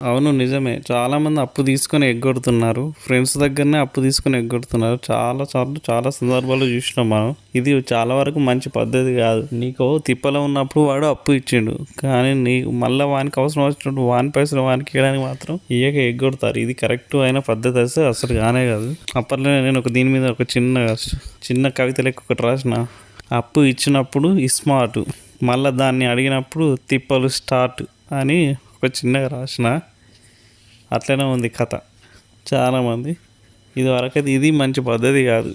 అవును. నిజమే. చాలామంది అప్పు తీసుకొని ఎగ్గొడుతున్నారు. ఫ్రెండ్స్ దగ్గరనే అప్పు తీసుకొని ఎగ్గొడుతున్నారు. చాలా సార్లు చాలా సందర్భాల్లో చూసినాం మనం. ఇది చాలా వరకు మంచి పద్ధతి కాదు. నీకు తిప్పలో ఉన్నప్పుడు వాడు అప్పు ఇచ్చిండు. కానీ నీకు మళ్ళా వానికి అవసరం వచ్చినప్పుడు వాని పైసలు వానికి ఇవ్వడానికి మాత్రం ఇయ్యక ఎగ్గొడతారు. ఇది కరెక్ట్ అయిన పద్ధతి అయితే అసలు కానే కాదు. అప్పట్లో నేను దీని మీద ఒక చిన్న కవిత లెక్క ఒకటి రాసిన. అప్పు ఇచ్చినప్పుడు ఇస్మార్ట్, మళ్ళా దాన్ని అడిగినప్పుడు తిప్పలు స్టార్ట్ అని ఒక చిన్నగా రాసిన. అట్లనే ఉంది కథ. చాలామంది ఇది వరకైతే ఇది మంచి పద్ధతి కాదు.